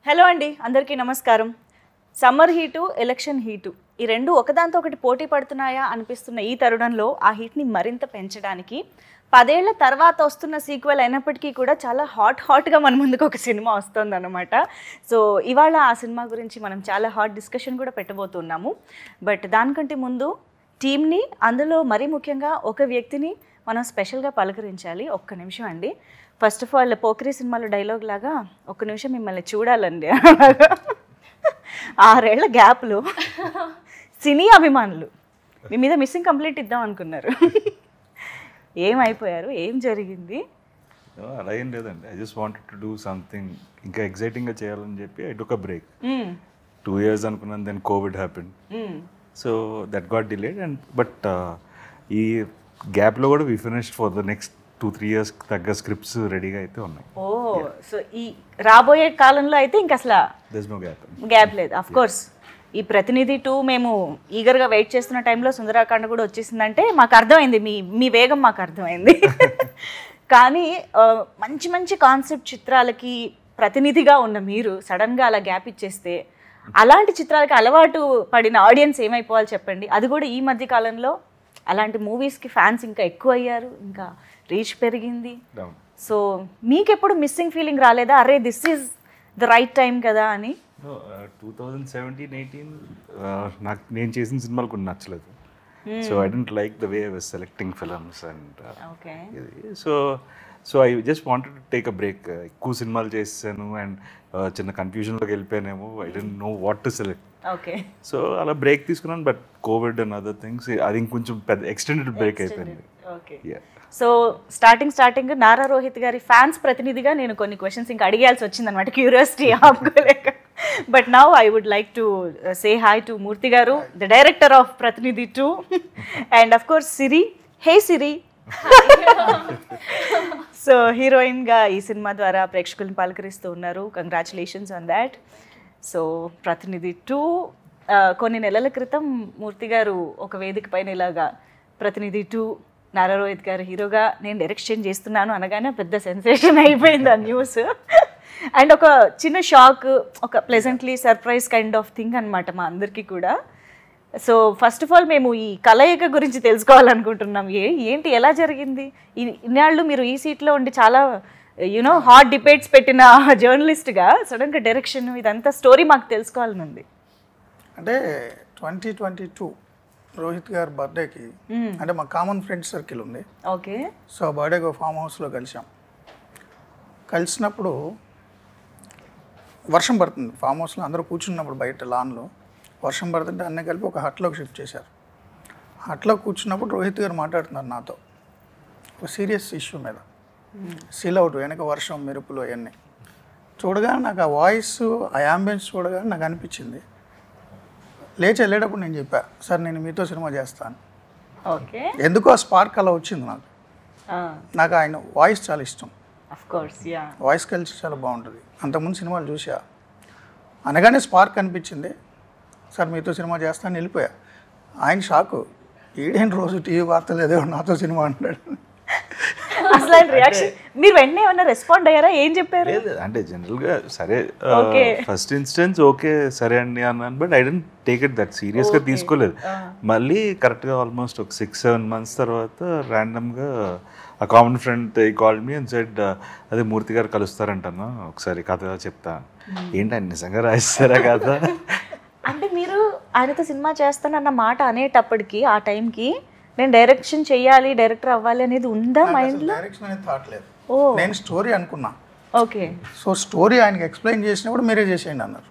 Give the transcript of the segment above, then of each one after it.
Hello అండి, అందరికీ నమస్కారం. సమ్మర్ హీటు, ఎలక్షన్ హీటు ఈ రెండు ఒకదాంతో ఒకటి పోటీ పడుతున్నాయా అనిపిస్తున్న ఈ తరుణంలో ఆ హీట్ని మరింత పెంచడానికి 10 ఏళ్ల తర్వాత వస్తున్న సీక్వెల్ అయినప్పటికీ కూడా చాలా హాట్గా మన ముందుకు ఒక సినిమా వస్తుందన్నమాట. సో ఇవాళ ఆ సినిమా గురించి మనం చాలా హాట్ డిస్కషన్ కూడా పెట్టబోతున్నాము. బట్ దానికంటే ముందు టీమ్ని, అందులో మరీ ముఖ్యంగా ఒక వ్యక్తిని మనం స్పెషల్గా పలకరించాలి. ఒక్క నిమిషం అండి. ఫస్ట్ ఆఫ్ ఆల్ పోకిరి సినిమాలో డైలాగ్ లాగా ఒక్క నిమిషం మిమ్మల్ని చూడాలండి. 6 ఏళ్ల గ్యాప్లో సినీ అభిమానులు మీ మీద మిస్సింగ్ కంప్లైంట్ ఇద్దాం అనుకున్నారు. ఏమైపోయారు, ఏం జరిగింది? అలా ఏం లేదండి. I just wanted to do something ఇంకా ఎగ్జైటింగ్గా చేయాలని చెప్పి I took a break. 2 years అనుకున్నాను, then COVID happen. So that got delayed. And but ఈ గ్యాప్లో కూడా we finished for the next 2-3 years తగ్గ స్క్రిప్ట్స్ రెడీగా అయితే ఉన్నాయి. ఓ, సో ఈ రాబోయే కాలంలో అయితే ఇంకా అసలు దేర్ ఇస్ నో గ్యాప్ లేదు. అఫ్ కోర్స్ ఈ ప్రతినిధి 2 మేము ఈగర్గా వెయిట్ చేస్తున్న టైంలో సుందరాకాండ కూడా వచ్చేసిందంటే మాకు అర్థమైంది, మీ వేగం మాకు అర్థమైంది. కానీ మంచి మంచి కాన్సెప్ట్ చిత్రాలకి ప్రతినిధిగా ఉన్న మీరు సడన్గా అలా గ్యాప్ ఇచ్చేస్తే అలాంటి చిత్రాలకి అలవాటు పడిన ఆడియన్స్ ఏమైపోవాలి చెప్పండి. అది కూడా ఈ మధ్య కాలంలో అలాంటి మూవీస్కి ఫ్యాన్స్ ఇంకా ఎక్కువ అయ్యారు, ఇంకా రీచ్ పెరిగింది. సో మీకెప్పుడు మిస్సింగ్ ఫీలింగ్ రాలేదా, అరే this is the right time కదా అని? 2017-18 నాకు నేను చేసిన సినిమాలు కొన్ని నచ్చలేదు. So I don't like the way I was selecting films and so I just wanted to take a break. ఎక్కువ సినిమాలు చేసాను అండ్ చిన్న కన్ఫ్యూజన్లోకి వెళ్ళిపోయానేమో. I don't know what to select. So అలా బ్రేక్ తీసుకున్నాను. But Covid and other things అది ఇంకొంచెం పెద్ద ఎక్స్టెండెడ్ బ్రేక్ అయిపోయింది. సో స్టార్టింగ్ నారా రోహిత్ గారి ఫ్యాన్స్ ప్రతినిధిగా నేను కొన్ని క్వశ్చన్స్ ఇంకా అడిగాల్సి వచ్చిందనమాట, క్యూరియాసిటీ ఆపుకోలేక. But now I would like to say hi to Murthy garu, the director of Prathinidhi 2, and of course Siri. Hey Siri. So హీరోయిన్గా ఈ సినిమా ద్వారా ప్రేక్షకులను పలకరిస్తూ ఉన్నారు. Congratulations on that. సో ప్రతినిధి 2 కొన్ని నెలల క్రితం మూర్తి గారు ఒక వేదిక పైన ఇలాగా ప్రతినిధి 2 నారా రోహిత్ గారు హీరోగా నేను డైరెక్షన్ చేస్తున్నాను అనగానే పెద్ద సెన్సేషన్ అయిపోయింది ఆ న్యూస్. అండ్ ఒక చిన్న షాక్, ఒక pleasantly surprise kind of thing అనమాట మా అందరికీ కూడా. సో ఫస్ట్ ఆఫ్ ఆల్ మేము ఈ కలయిక గురించి తెలుసుకోవాలనుకుంటున్నాం. ఏంటి, ఎలా జరిగింది? ఇన్నాళ్ళు మీరు ఈ సీట్లో ఉండి చాలా హాట్ డిబేట్స్ పెట్టిన జర్నలిస్ట్గా సడన్గా డైరెక్షన్ ఇదంతా స్టోరీ మాకు తెలుసుకోవాలని ఉంది. అంటే 2022 రోహిత్ గారి బర్త్డేకి, అంటే మా కామన్ ఫ్రెండ్ సర్కిల్ ఉంది. ఓకే. సో బర్త్డేకి ఫామ్ హౌస్లో కలిసినప్పుడు వర్షం పడుతుంది. ఫామ్ హౌస్లో అందరూ కూర్చున్నప్పుడు బయట లాన్లో వర్షం పడుతుంటే అన్నీ కలిపి ఒక హట్లోకి షిఫ్ట్ చేశారు. హట్లో కూర్చున్నప్పుడు రోహిత్ గారు మాట్లాడుతున్నారు నాతో ఒక సీరియస్ ఇష్యూ మీద. సీల్ అవుట్ వెనక వర్షం, మెరుపులు అవన్నీ చూడగానే నాకు ఆ వాయిస్, ఆ యాంబియన్స్ చూడగానే నాకు అనిపించింది. లేచి వెళ్ళేటప్పుడు నేను చెప్పా, సార్ నేను మీతో సినిమా చేస్తాను. ఓకే. ఎందుకో ఆ స్పార్క్ అలా వచ్చింది నాకు ఆయన వాయిస్ చాలా ఇష్టం. వాయిస్ కల్చర్ చాలా బాగుంటుంది. అంతకుముందు సినిమాలు చూసా, అనగానే స్పార్క్ అనిపించింది. సార్ మీతో సినిమా చేస్తాను వెళ్ళిపోయా. ఆయన షాకు, ఈడేంటి రోజు టీవీ వార్తలు ఏదో నాతో సినిమా అంటాడు. అసలు ఆయన రియాక్షన్, మీరు వెంటనే ఏమన్నా రెస్పాండ్ అయ్యారా? ఏం చెప్పారు? అంటే జనరల్గా సరే, ఫస్ట్ ఇన్స్టెన్స్ ఓకే సరే అండి అన్నాను. But I don't take it that సీరియస్గా తీసుకోలేదు. మళ్ళీ కరెక్ట్గా ఆల్మోస్ట్ ఒక 6-7 months తర్వాత ర్యాండమ్గా ఆ common friend call me and said, అదే మూర్తి గారు కలుస్తారంటాను, ఒకసారి కథ చెప్తా. ఏంటంటే నిజంగా రాయిస్తారా కదా? అంటే మీరు ఆయనతో సినిమా చేస్తానన్న మాట అనేటప్పటికి ఆ టైంకి నేను డైరెక్షన్ చెయ్యాలి, డైరెక్టర్ అవ్వాలి అనేది ఉందా మైండ్లో? డైరెక్షన్ అనేది థాట్ లేదు. నేను స్టోరీ అనుకున్నా. ఓకే. సో స్టోరీ ఆయనకి ఎక్స్ప్లెయిన్ చేసినప్పుడు మీరే చేసేయండి అన్నారు.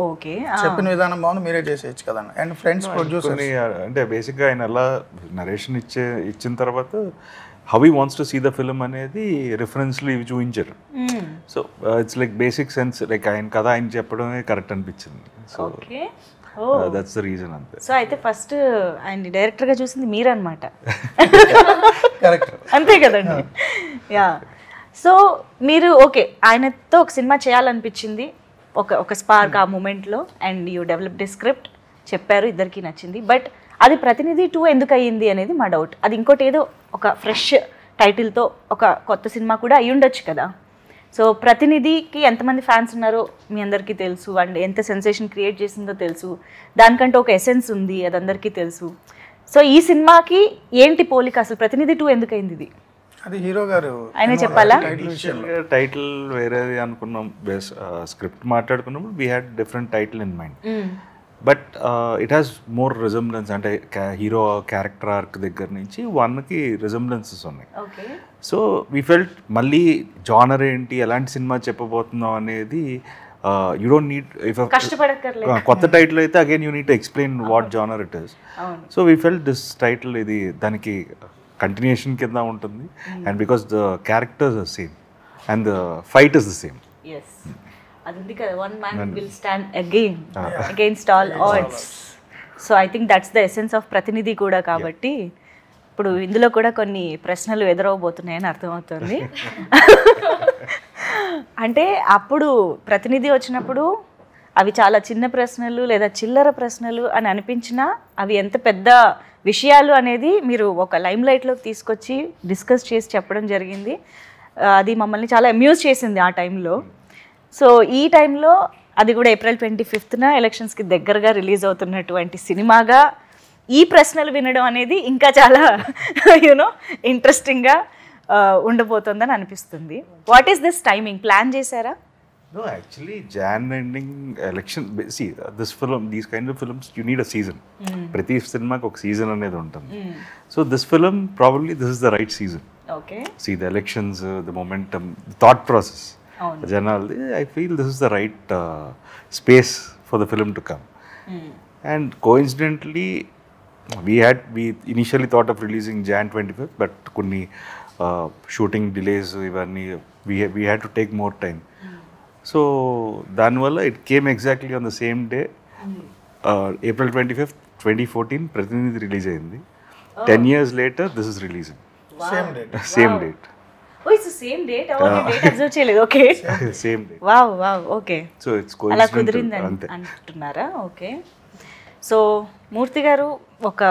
ఓకే. చెప్పిన విధానం బాగుంది, మీరే చేసేయచ్చు కదండి. అండ్ ఫ్రెండ్స్ ప్రొడ్యూసర్ అంటే బేసిక్గా ఆయన అలా నరేషన్ ఇచ్చిన తర్వాత how he wants to see the film అనేది రిఫరెన్స్లు ఇవి చూపించారు. So it's like basic sense, like ఆయన కథ ఆయన చెప్పడమే కరెక్ట్ అనిపించింది. సో దట్స్ ద రీజన్ అంతే. సో అయితే ఫస్ట్ ఆయన డైరెక్టర్గా చూసింది మీరన్నమాట. కరెక్ట్, అంతే కదండి. యా. సో మీరు ఓకే ఆయనతో ఒక సినిమా చేయాలనిపించింది, ఒక స్పార్క్ ఆ మూమెంట్లో, and you developed a script, చెప్పారు, ఇద్దరికి నచ్చింది. బట్ అది ప్రతినిధి 2 ఎందుకు అయ్యింది అనేది మా డౌట్. అది ఇంకోటి ఏదో ఒక ఫ్రెష్ టైటిల్తో ఒక కొత్త సినిమా కూడా అయ్యి ఉండొచ్చు కదా. సో ప్రతినిధికి ఎంతమంది ఫ్యాన్స్ ఉన్నారో మీ అందరికీ తెలుసు, అండ్ ఎంత సెన్సేషన్ క్రియేట్ చేసిందో తెలుసు, దానికంటే ఒక ఎసెన్స్ ఉంది, అది అందరికీ తెలుసు. సో ఈ సినిమాకి ఏంటి పోలిక, అసలు ప్రతినిధి 2 ఎందుకైంది ఇది? అది హీరో గారు ఆయనే చెప్పాలా? టైటిల్ వేరేది అనుకున్నాం, స్క్రిప్ట్ మాట్లాడుకున్నప్పుడు we had different title in mind, but it has more resemblance. అంటే హీరో క్యారెక్టర్ ఆర్క్ దగ్గర నుంచి 1కి రిజంబ్లెన్సెస్ ఉన్నాయి. సో వీ ఫెల్ట్ మళ్ళీ జానర్ ఏంటి, ఎలాంటి సినిమా చెప్పబోతున్నాం అనేది యూ డోంట్ నీడ్, కొత్త టైటిల్ అయితే again you need to explain what genre it is. So we felt this title ఇది దానికి కంటిన్యూషన్ కింద ఉంటుంది, and because the characters are same and the fight is the same. అది ఉంది కదా, one man will stand against all odds. So I think that's the essence of Prathinidhi కూడా. కాబట్టి ఇప్పుడు ఇందులో కూడా కొన్ని ప్రశ్నలు ఎదురవబోతున్నాయని అర్థమవుతుంది. అంటే అప్పుడు ప్రతినిధి వచ్చినప్పుడు అవి చాలా చిన్న ప్రశ్నలు లేదా చిల్లర ప్రశ్నలు అని అనిపించినా అవి ఎంత పెద్ద విషయాలు అనేది మీరు ఒక లైమ్ లైట్లోకి తీసుకొచ్చి డిస్కస్ చేసి చెప్పడం జరిగింది. అది మమ్మల్ని చాలా అమ్యూజ్ చేసింది ఆ టైంలో. సో ఈ టైంలో అది కూడా April 25న ఎలక్షన్స్కి దగ్గరగా రిలీజ్ అవుతున్నటువంటి సినిమాగా ఈ ప్రశ్నలు వినడం అనేది ఇంకా చాలా ఇంట్రెస్టింగ్గా ఉండబోతుందని అనిపిస్తుంది. What is this timing, plan చేశారా? No, actually, Jan ending election. See, this film, these kind of films, you need a season. Prati cinema ko season anedi untundi. So this film, probably this is the right season. Okay. See the elections, the momentum, the thought process. Janaldi, I feel this is the right space for the film to come. And coincidentally, we initially thought of releasing Jan 25th, but kunni shooting delays, we had to take more time. So దానివల్ల it came exactly on the same day, April 25th, 2014 ప్రతినిధి release అయింది. 10 years later this is releasing. Same date. Oh, it's the same date. Date observe చేయలేదు. Okay, same day. Wow okay. So it's coincident. అలా కుదిరింది అంటున్నారా? Okay. So మూర్తి గారు ఒక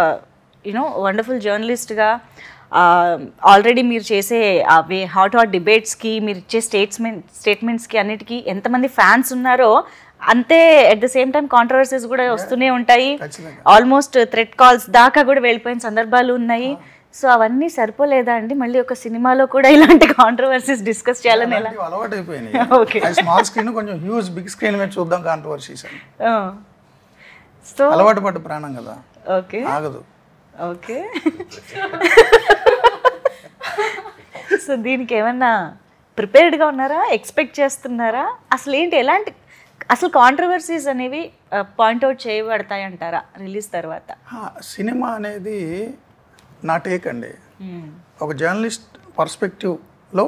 wonderful జర్నలిస్ట్గా already మీరు చేసే అవే హాట్ డిబేట్స్కి, మీరు ఇచ్చే స్టేట్మెంట్స్కి అన్నిటికీ ఎంతమంది ఫ్యాన్స్ ఉన్నారో అంతే at the same time controversies కూడా వస్తూనే ఉంటాయి. ఆల్మోస్ట్ థ్రెట్ కాల్స్ దాకా కూడా వెళ్ళిపోయిన సందర్భాలు ఉన్నాయి. సో అవన్నీ సరిపోలేదా అండి? మళ్ళీ ఒక సినిమాలో కూడా ఇలాంటి కాంట్రవర్సీస్ డిస్కస్ చేయాలని ఎలా? స్మాల్ స్క్రీన్ కొంచెం హ్యూజ్ బిగ్ స్క్రీన్ మీద చూద్దాం కాంట్రవర్సీస్. సో అలవాటు పడ్డ ప్రాణం కదా, ఓకే ఆగదు. ఓకే. సో దీనికి ఏమన్నా ప్రిపేర్డ్గా ఉన్నారా, ఎక్స్పెక్ట్ చేస్తున్నారా? అసలు ఏంటి, ఎలాంటి అసలు కాంట్రవర్సీస్ అనేవి పాయింట్అవుట్ చేయబడతాయి అంటారా రిలీజ్ తర్వాత? సినిమా అనేది నా టేక్ అండి. ఒక జర్నలిస్ట్ పర్స్పెక్టివ్లో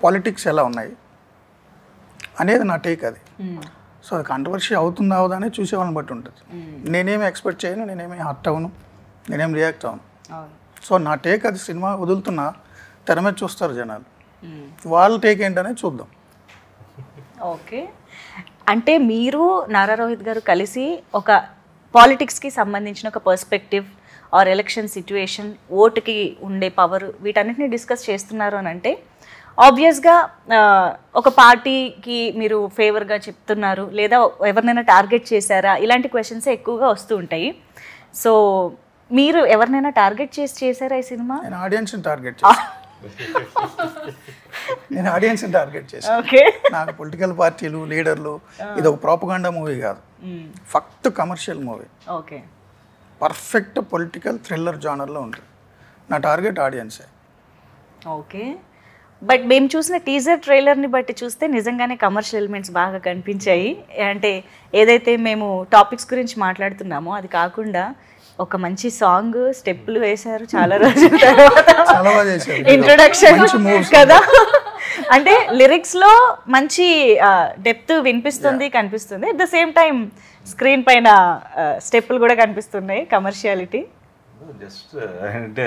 పాలిటిక్స్ ఎలా ఉన్నాయి అనేది నా టేక్ అది. సో అది కాంట్రవర్సీ అవుతుందా అవదా అనేది చూసేవాళ్ళని బట్టి ఉంటుంది. నేనేమి ఎక్స్పెక్ట్ చేయను, నేనేమి హర్ట్ అవ్వను, నేనేం రియాక్ట్ అవ్వను. సో నా టేక్ అది. సినిమా వదులుతున్నా తెర మీద చూస్తారు జనాలు, వాళ్ళ టేక్ ఏంటనేది చూద్దాం. ఓకే. అంటే మీరు నారా రోహిత్ గారు కలిసి ఒక పాలిటిక్స్కి సంబంధించిన ఒక పర్స్పెక్టివ్ ఆర్ ఎలక్షన్ సిచ్యువేషన్, ఓటుకి ఉండే పవర్, వీటన్నిటిని డిస్కస్ చేస్తున్నారు అని అంటే ఆబ్వియస్గా ఒక పార్టీకి మీరు ఫేవర్గా చెప్తున్నారు లేదా ఎవరినైనా టార్గెట్ చేశారా, ఇలాంటి క్వశ్చన్సే ఎక్కువగా వస్తూ ఉంటాయి. సో మీరు ఎవరినైనా టార్గెట్ చేశారా ఈ సినిమా? నేను ఆడియన్స్ని టార్గెట్ చేశాను. ఓకే. నాకు పొలిటికల్ పార్టీలు, లీడర్లు, ఇది ఒక ప్రాపగాండా మూవీ కాదు, ఫక్త్ commercial movie. Okay. Perfect political thriller జానర్లో ఉంటుంది. నా టార్గెట్ ఆడియన్సే. ఓకే. బట్ మేము చూసిన టీజర్ ట్రైలర్ని బట్టి చూస్తే నిజంగానే కమర్షియల్ ఎలిమెంట్స్ బాగా కనిపించాయి. అంటే ఏదైతే మేము టాపిక్స్ గురించి మాట్లాడుతున్నామో అది కాకుండా ఒక మంచి సాంగ్, స్టెప్పులు వేశారు చాలా రోజుల తర్వాత, ఇంట్రొడక్షన్ కదా. అంటే లిరిక్స్లో మంచి డెప్త్ వినిపిస్తుంది, కనిపిస్తుంది. At the same time screen పైన స్టెప్పులు కూడా కనిపిస్తున్నాయి, కమర్షియాలిటీ. జస్ట్ అంటే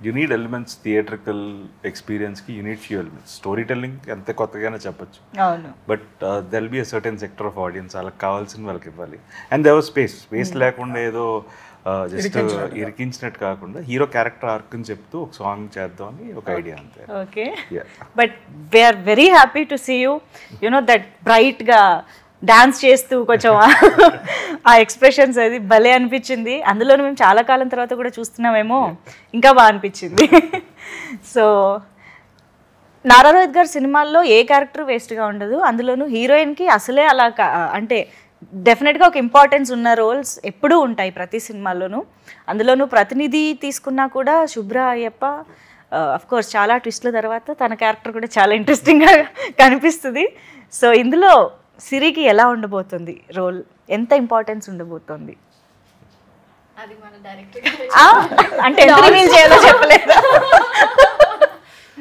యూ నీడ్ ఎలిమెంట్స్, థియేట్రికల్ ఎక్స్పీరియన్స్కి you need few elements. Story telling ఎంత కొత్తగానే చెప్పచ్చు, అవును. But they'll be a certain sector of audience, వాళ్ళకి కావాల్సిన వాళ్ళకి ఇవ్వాలి. అండ్ దేవర్ స్పేస్ లేకుండా ఏదో జస్ట్ ఇరికించినట్టు కాకుండా హీరో క్యారెక్టర్ ఆర్క్ అని చెప్తూ ఒక సాంగ్ చేద్దాం అని ఒక ఐడియా అంతే. Okay, but we're very happy to see you you know that బ్రైట్గా డాన్స్ చేస్తూ కొంచెం ఆ ఎక్స్ప్రెషన్స్ అది భలే అనిపించింది. అందులోనూ మేము చాలా కాలం తర్వాత కూడా చూస్తున్నామేమో, ఇంకా బాగా అనిపించింది. సో నారా రోహిత్ గారి సినిమాల్లో ఏ క్యారెక్టర్ వేస్ట్గా ఉండదు, అందులోనూ హీరోయిన్కి అసలే అలా అంటే డెఫినెట్గా ఒక ఇంపార్టెన్స్ ఉన్న రోల్స్ ఎప్పుడూ ఉంటాయి ప్రతి సినిమాల్లోనూ. అందులోనూ ప్రతినిధి తీసుకున్నా కూడా శుభ్ర అయ్యప్ప అఫ్ కోర్స్ చాలా ట్విస్ట్ల తర్వాత తన క్యారెక్టర్ కూడా చాలా ఇంట్రెస్టింగ్గా కనిపిస్తుంది. సో ఇందులో సిరికి ఎలా ఉండబోతుంది రోల్, ఎంత ఇంపార్టెన్స్ ఉండబోతుంది? అది మన డైరెక్టర్ అంటే ఎంత రివీల్ చేయాలో చెప్పలేదు.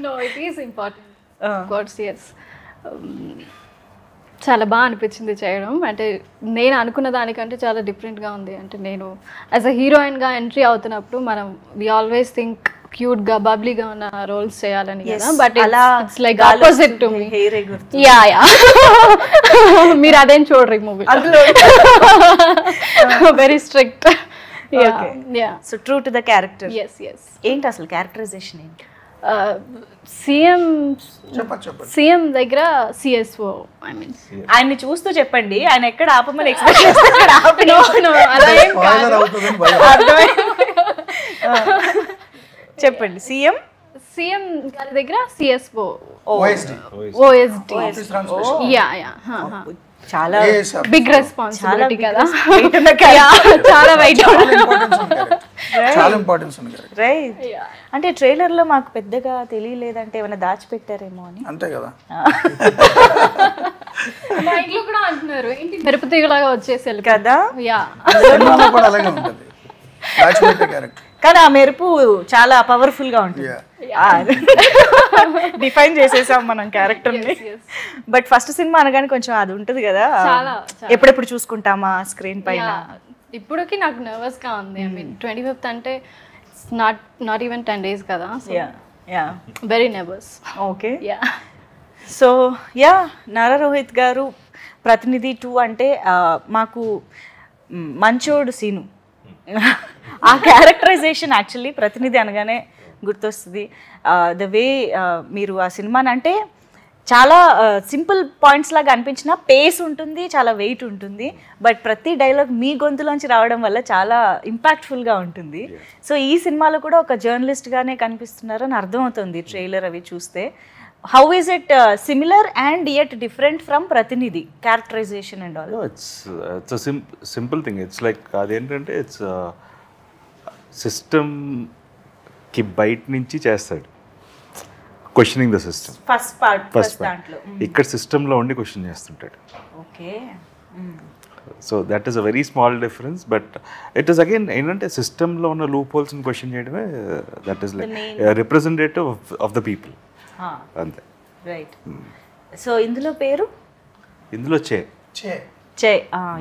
No, it is important course. Yes, చాలా బాగా అనిపించింది చేయడం. అంటే నేను అనుకున్న దానికంటే చాలా డిఫరెంట్గా ఉంది. అంటే నేను యాజ్ అ హీరోయిన్గా ఎంట్రీ అవుతున్నప్పుడు మనం వి ఆల్వేస్ థింక్ క్యూట్గా బబ్లీగా ఉన్న రోల్స్ చేయాలని కదా, బట్ అలా it's like opposite to me. Yeah yeah మీరు అదేం చూడరు ఈ movie, very strict. So true to the character. Yes yes. ఏంటి అసలు క్యారెక్టరైజేషన్ ఏంటి? సీఎం దగ్గర సిఎస్ఓ, ఐ మీన్ ఆయన్ని చూస్తూ చెప్పండి, ఆయన ఎక్కడ ఆపమని ఎక్స్పెక్ట్ చేస్తాడు. చెప్పండి. సీఎం గారి దగ్గర CSO, OSD. OSD. Yeah yeah, చాలా బిగ్ రెస్పాన్సిబిలిటీ కదా, చాలా వెయిట్, చాలా ఇంపార్టెన్స్ ఉంది. రైట్. అంటే ట్రైలర్ లో మాకు పెద్దగా తెలియలేదంటే ఏమైనా దాచిపెట్టారేమో అని. అంతే కదా. మా ఇంట్లో కూడా అంటున్నారు ఏంటి తిరుపతిలాగా వచ్చేసి కదా. యా, సినిమాలో కూడా అలాగే ఉంటుంది క్యారెక్టర్, కానీ ఆ మెరుపు చాలా పవర్ఫుల్ గా ఉంటుంది. డిఫైన్ చేసేసాం మనం క్యారెక్టర్ ని. బట్ ఫస్ట్ సినిమా అనగానే కొంచెం అది ఉంటుంది కదా, ఎప్పుడెప్పుడు చూసుకుంటామా స్క్రీన్ పైన. ఇప్పటికి నాకు నర్వస్ గా ఉంది. ఐ మీన్ 25th అంటే నాట్ ఈవెన్ 10 days కదా, very nervous. Okay. Yeah. So yeah, Nara Rohit గారు ప్రతినిధి 2 అంటే మాకు మంచోడు సీను ఆ క్యారెక్టరైజేషన్ యాక్చువల్లీ ప్రతినిధి అనగానే గుర్తొస్తుంది. ద వే మీరు ఆ సినిమాని అంటే చాలా సింపుల్ పాయింట్స్ లాగా అనిపించిన పేస్ ఉంటుంది, చాలా వెయిట్ ఉంటుంది, బట్ ప్రతి డైలాగ్ మీ గొంతులోంచి రావడం వల్ల చాలా ఇంపాక్ట్ఫుల్గా ఉంటుంది. సో ఈ సినిమాలో కూడా ఒక జర్నలిస్ట్గానే కనిపిస్తున్నారు అని అర్థమవుతుంది ట్రైలర్ అవి చూస్తే. How is it similar and yet different from Prathinidhi characterization and all? It's simple thing. It's like అదేంటంటే ఇట్స్ సిస్టమ్కి బయట నుంచి చేస్తాడు, questioning the system. First part దాంట్లో ఇక్కడ సిస్టంలో ఉండి క్వశ్చన్ చేస్తుంటాడు. Okay. So that is a very small difference, but it is again ఏంటంటే సిస్టంలో ఉన్న లూప్ హోల్స్ని క్వశ్చన్ చేయడమే. That is like representative of the people, అంతే. రైట్. సో ఇందులో పేరు? ఇందులో చే.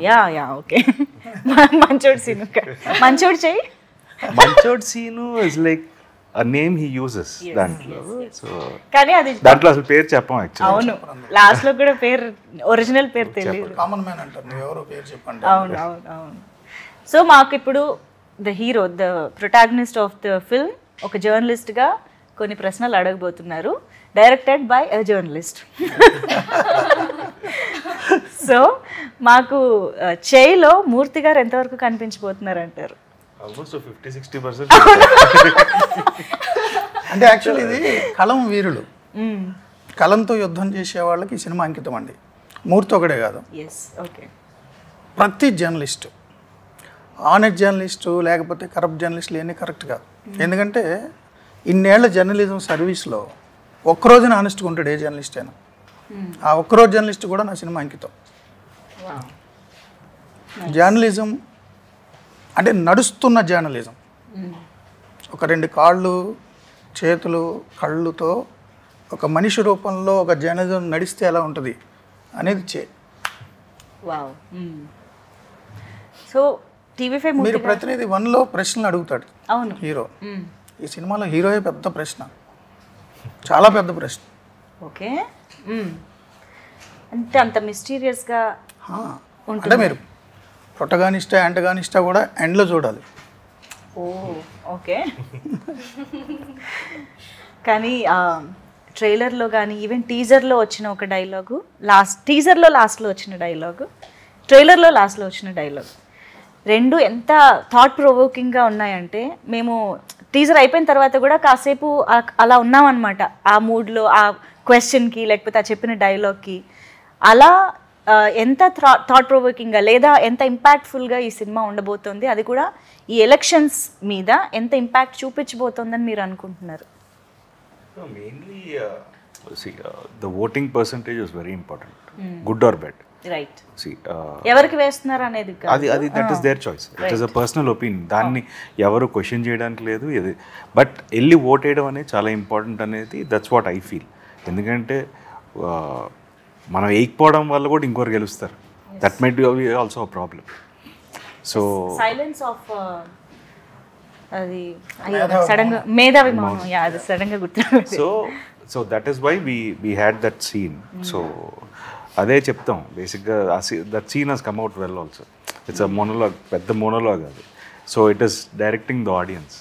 Yeah okay. మంచోడు సీను, మంచోడు చేయి. మంచోడు Seenu is like a name he uses దాంట్లో. సో కానీ అది దాంట్లో అసలు పేరు చెప్పం యాక్చువల్లీ. అవును, లాస్ట్ లో కూడా పేరు, ఒరిజినల్ పేరు తెలియదు. కామన్ మ్యాన్ అంటారు, నువ్వు ఎవరో పేరు చెప్పండి. అవును అవును అవును. సో మాకు ఇప్పుడు the hero, the protagonist of the film ఒక జర్నలిస్ట్గా కొన్ని ప్రశ్నలు అడగబోతున్నారు, directed by a journalist. So మాకు చేయిలో మూర్తి గారు ఎంతవరకు కనిపించబోతున్నారు అంటారు? ఆల్మోస్ట్ 50-60%. అంటే యాక్చువల్లీ ఇది కలం వీరులు, కలంతో యుద్ధం చేసే వాళ్ళకి ఈ సినిమా అంకితం అండి. మూర్తి ఒకడే కాదు, ఓకే, ప్రతి జర్నలిస్టు, ఆనెస్ట్ జర్నలిస్టు లేకపోతే కరప్ట్ జర్నలిస్టులు ఇవన్నీ కరెక్ట్ కాదు. ఎందుకంటే ఇన్నేళ్ల జర్నలిజం సర్వీస్లో ఒక్కరోజున ఆనెస్ట్గా ఉంటాడు ఏ జర్నలిస్ట్ అయినా. ఆ ఒక్కరోజు జర్నలిస్ట్ కూడా నా సినిమా అంకితం. జర్నలిజం అంటే నడుస్తున్న జర్నలిజం, ఒక 2 కాళ్ళు చేతులు కళ్ళుతో ఒక మనిషి రూపంలో ఒక జర్నలిజం నడిస్తే ఎలా ఉంటుంది అనేది వావ్. సో టీవీ5 మీరు ప్రతినిధి 1లో ప్రశ్నలు అడుగుతాడు అవును హీరో, ఈ సినిమాలో హీరోయే పెద్ద ప్రశ్న, చాలా పెద్ద ప్రశ్న. ఓకే, అంటే అంత మిస్టీరియస్గా అంటే మీరు ప్రొటగానిస్టా యాంటగానిస్టా కూడా ఎండ్లో చూడాలి. ఓ ఓకే. కానీ ట్రైలర్లో కానీ ఈవెన్ టీజర్లో వచ్చిన ఒక డైలాగు, టీజర్లో లాస్ట్లో వచ్చిన డైలాగు, ట్రైలర్లో లాస్ట్లో వచ్చిన డైలాగ్, రెండు ఎంత థాట్ ప్రొవోకింగ్గా ఉన్నాయంటే మేము టీజర్ అయిపోయిన తర్వాత కూడా కాసేపు అలా ఉన్నామన్నమాట, ఆ మూడ్లో, ఆ క్వశ్చన్కి లేకపోతే ఆ చెప్పిన డైలాగ్కి. అలా ఎంత థాట్ ప్రొవోకింగ్గా లేదా ఎంత ఇంపాక్ట్ఫుల్గా ఈ సినిమా ఉండబోతోంది, అది కూడా ఈ ఎలక్షన్స్ మీద ఎంత ఇంపాక్ట్ చూపించబోతోందని మీరు అనుకుంటున్నారు? Mainly the voting percentage is very important, good or bad. Right, ఎవరికి వేస్తున్నారు అనేది అది that is their choice, it is a personal opinion. దాన్ని ఎవరు క్వశ్చన్ చేయడానికి లేదు. ఇది బట్ వెళ్ళి ఓట్ వేయడం అనేది చాలా ఇంపార్టెంట్ అనేది, దట్స్ వాట్ ఐ ఫీల్. ఎందుకంటే మనం వేయకపోవడం వల్ల కూడా ఇంకొకరు గెలుస్తారు, that might be also a problem. So silence of అది సడన్గా మేధావి మౌనం, అది సడన్గా గుర్తు. So that is why we had that scene. So అదే చెప్తాం బేసిక్గా, that scene has come out well also. It's a monologue, పెద్ద మోనోలాగ్ అది. So it is directing the audience,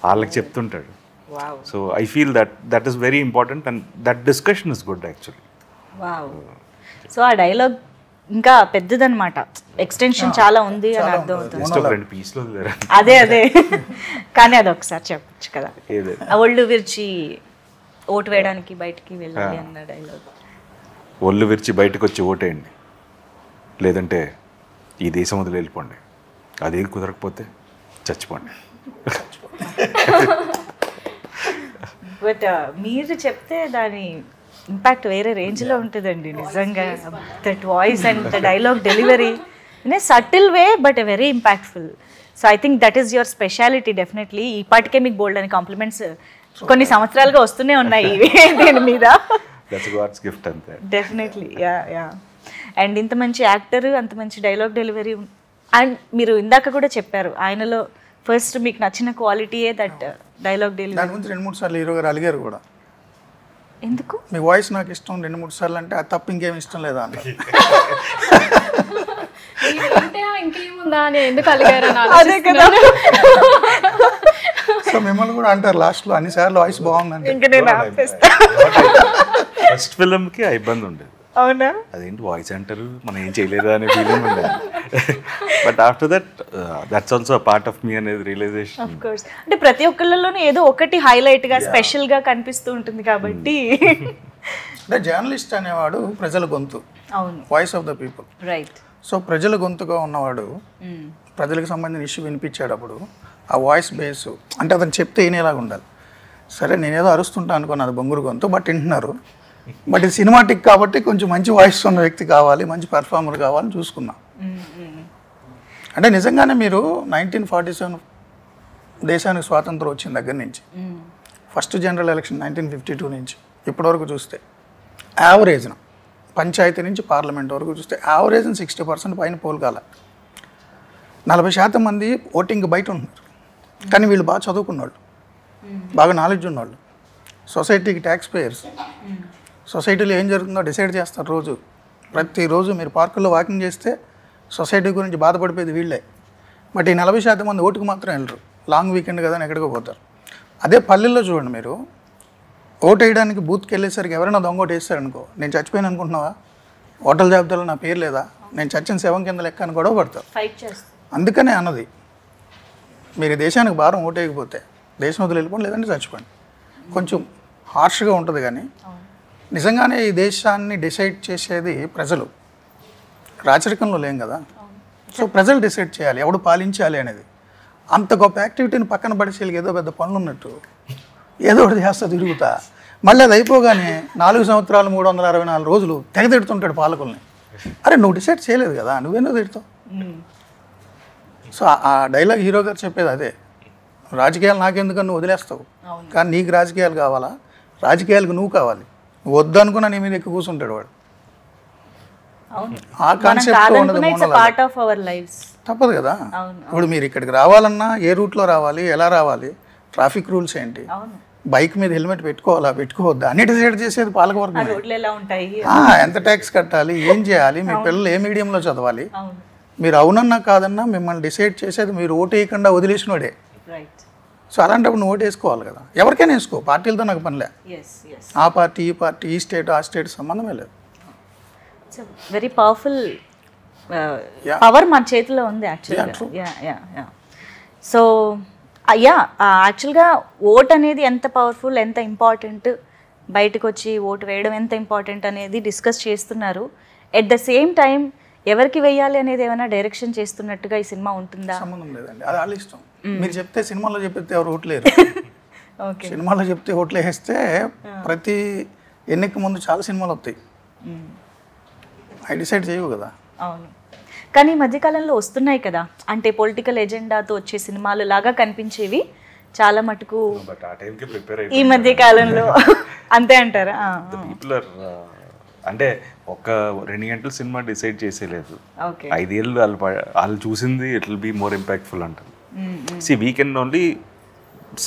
వాళ్ళకి చెప్తుంటాడు. So I feel that is very important and that discussion is good actually. So ఆ dialogue ఇంకా పెద్దదన్నమాట, extension చాలా ఉంది అని అర్థం అవుతుంది. అదే కానీ అది ఒకసారి చెప్పచ్చు కదా, ఒళ్ళు విరిచి ఓటు వేయడానికి బయటికి వెళ్ళాలి అన్న డైలాగ్. ఒళ్ళు విరిచి బయటకు వచ్చి ఓటేయండి, లేదంటే ఈ దేశం వదిలి వెళ్ళిపోండి, అదేం కుదరకపోతే చచ్చిపోండి. బట్ మీరు చెప్తే దాని ఇంపాక్ట్ వేరే రేంజ్లో ఉంటుందండి నిజంగా. That voice and the dialogue delivery in a subtle way but very impactful. So I think that is your speciality definitely. ఇప్పటికే మీకు బోల్డ్ అని కాంప్లిమెంట్స్ కొన్ని సంవత్సరాలుగా వస్తూనే ఉన్నాయి దీని మీద. Definitely, yeah. అండ్ ఇంత మంచి యాక్టర్, అంత మంచి డైలాగ్ డెలివరీ. అండ్ మీరు ఇందాక కూడా చెప్పారు ఆయనలో ఫస్ట్ మీకు నచ్చిన క్వాలిటీయే దట్ డైలాగ్ డెలివరీ. దాని గురించి 2-3 సార్లు హీరో గారు అలిగారు కూడా, ఎందుకు మీ వాయిస్ నాకు ఇష్టం 2-3 సార్లు అంటే అది తప్ప ఇంకేం ఇష్టం లేదా అన్న. ఇంకేముందా అని ఎందుకు అలిగారు? అదే కదా. సో మిమ్మల్ని కూడా అంటారు లాస్ట్లో అన్నిసార్లు వాయిస్ బాగుందండి. ఇంకా నేను ఆపేస్తా. ఫస్ట్ ఫిల్మ్కి ఆ ఇబ్బంది ఉండేది, అవునా? అదేంటి వాయిస్ అంటారు, మనం ఏం చేయలేదా అనే ఫీలింగ్ ఉండేది. But after that that's also a part of me అనేది రియలైజేషన్. ఆఫ్ కోర్స్, అంటే ప్రతి ఒక్కళ్ళలోనే ఏదో ఒకటి హైలైట్ గా స్పెషల్ గా కనిపిస్తూ ఉంటుంది కాబట్టి. అంటే జర్నలిస్ట్ అనేవాడు ప్రజల గొంతు, అవును, voice of the people. Right. So ప్రజల గొంతుగా ఉన్నవాడు ప్రజలకు సంబంధించిన ఇష్యూ వినిపించేటప్పుడు ఆ వాయిస్ బేస్ అంటే అతను చెప్తే వినేలాగా ఉండాలి. సరే నేనేదో అరుస్తుంటా అనుకున్నాను, అది బొంగురు గొంతు, బట్ వింటున్నారు. బట్ ఇది సినిమాటిక్ కాబట్టి కొంచెం మంచి వాయిస్ ఉన్న వ్యక్తి కావాలి, మంచి పెర్ఫార్మర్ కావాలని చూసుకున్నా. అంటే నిజంగానే మీరు 1947 దేశానికి స్వాతంత్రం వచ్చిన దగ్గర నుంచి ఫస్ట్ జనరల్ ఎలక్షన్ 1952 నుంచి ఇప్పటివరకు చూస్తే యావరేజ్న పంచాయతీ నుంచి పార్లమెంట్ వరకు చూస్తే యావరేజ్న 60% పైన పోల్ కాల. 40% మంది ఓటింగ్ బయట ఉన్నారు, కానీ వీళ్ళు బాగా చదువుకున్నవాళ్ళు, బాగా నాలెడ్జ్ ఉన్నవాళ్ళు, సొసైటీకి ట్యాక్స్ పేయర్స్. సొసైటీలో ఏం జరుగుతుందో డిసైడ్ చేస్తారు రోజు. ప్రతిరోజు మీరు పార్కుల్లో వాకింగ్ చేస్తే సొసైటీ గురించి బాధపడిపోయేది వీళ్ళే. బట్ ఈ 40% మంది ఓటుకు మాత్రం వెళ్ళరు, లాంగ్ వీకెండ్ కదా అని ఎక్కడికో పోతారు. అదే పల్లెల్లో చూడండి, మీరు ఓటు వేయడానికి బూత్కి వెళ్ళేసరికి ఎవరైనా దొంగ ఓటు వేస్తారనుకో, నేను చచ్చిపోయాను అనుకుంటున్నావా, ఓటర్ల జాబితాలో నా పేరు లేదా, నేను చచ్చిన శవం కింద లెక్క అని గొడవ పడతారు. అందుకనే అన్నది, మీరు దేశానికి భారం ఓటు వేయకపోతే దేశం వదిలి వెళ్ళిపోండి, లేదంటే చచ్చిపోండి. కొంచెం హార్ష్గా ఉంటుంది, కానీ నిజంగానే ఈ దేశాన్ని డిసైడ్ చేసేది ప్రజలు, రాచరికంలో లేం కదా. సో ప్రజలు డిసైడ్ చేయాలి ఎవడు పాలించాలి అనేది. అంత గొప్ప యాక్టివిటీని పక్కన పడేసి ఏదో పెద్ద పనులు ఉన్నట్టు ఏదో ఒకటి చేస్తా తిరుగుతా, మళ్ళీ అది అయిపోగానే 4 సంవత్సరాలు 364 రోజులు తెగ తిడుతుంటాడు పాలకుల్ని. అరే నువ్వు డిసైడ్ చేయలేదు కదా, నువ్వేందో తిడతావు. సో ఆ డైలాగ్ హీరో గారు చెప్పేది అదే, రాజకీయాలు నాకెందుకని నువ్వు వదిలేస్తావు, కానీ నీకు రాజకీయాలు కావాలా, రాజకీయాలకు నువ్వు కావాలి, నువ్వు వద్దు అనుకున్నా నీ మీద ఎక్కువ కూర్చుంటాడు వాడు. ఆ కాన్సెప్ట్ తప్పదు కదా. ఇప్పుడు మీరు ఇక్కడికి రావాలన్నా ఏ రూట్లో రావాలి, ఎలా రావాలి, ట్రాఫిక్ రూల్స్ ఏంటి, అవును. బైక్ మీద హెల్మెట్ పెట్టుకోవాలా పెట్టుకోవద్దా అన్ని డిసైడ్ చేసేది పాలకవర్గం. రోడ్లు ఎలా ఉంటాయి, ఎంత ట్యాక్స్ కట్టాలి, ఏం చేయాలి, మీ పిల్లలు ఏ మీడియంలో చదవాలి, అవును, మీరు అవునన్నా కాదన్నా మిమ్మల్ని డిసైడ్ చేసేది మీరు ఓటు వేయకుండా వదిలేసినోడే. రైట్, సో అలాంటప్పుడు నువ్వు ఓటు వేసుకోవాలి కదా. ఎవరికైనా వేసుకో, పార్టీలతో నాకు పనిలే. Yes yes. ఆ పార్టీ ఈ పార్టీ, ఈ స్టేట్ ఆ స్టేట్ సంబంధమే లేదు. ఇట్స్ వెరీ పవర్ఫుల్ పవర్ మన చేతిలో ఉంది యాక్చువల్గా. Yeah yeah yeah. సో యాక్చువల్గా ఓట్ అనేది ఎంత పవర్ఫుల్, ఎంత ఇంపార్టెంట్, బయటకు వచ్చి ఓటు వేయడం ఎంత ఇంపార్టెంట్ అనేది డిస్కస్ చేస్తున్నారు. ఎట్ ద సేమ్ టైం ఎవరికి వేయాలి అనేది ఏమైనా డైరెక్షన్ చేస్తున్నట్టుగా ఈ సినిమా ఉంటుందా? సంబంధం లేదండి, అది వాళ్ళ ఇష్టం. మీరు చెప్తే సినిమాలో చెప్తే ఎవరు ఓట్లేరు. ఓకే, సినిమాలో చెప్తే ఓట్లు వేస్తే ప్రతి ఎన్నిక ముందు చాలా సినిమాలు వస్తాయి, అవి డిసైడ్ చేయవు కదా. అవును, కానీ ఈ మధ్యకాలంలో వస్తున్నాయి కదా, అంటే పొలిటికల్ ఎజెండాతో వచ్చే సినిమాలు లాగా కనిపించేవి చాలా మటుకు బట్ ఆ టైంకి ప్రిపేర్ ఈ మధ్య కాలంలో. అంతే అంటారా? పీపుల్ ఆర్ అంటే ఒక 2 గంటల సినిమా డిసైడ్ చేసేలేదు, ఓకే, 5 ఏళ్ళు వాళ్ళు చూసింది it will be more impactful అంటారు. వీ కెన్ ఓన్లీ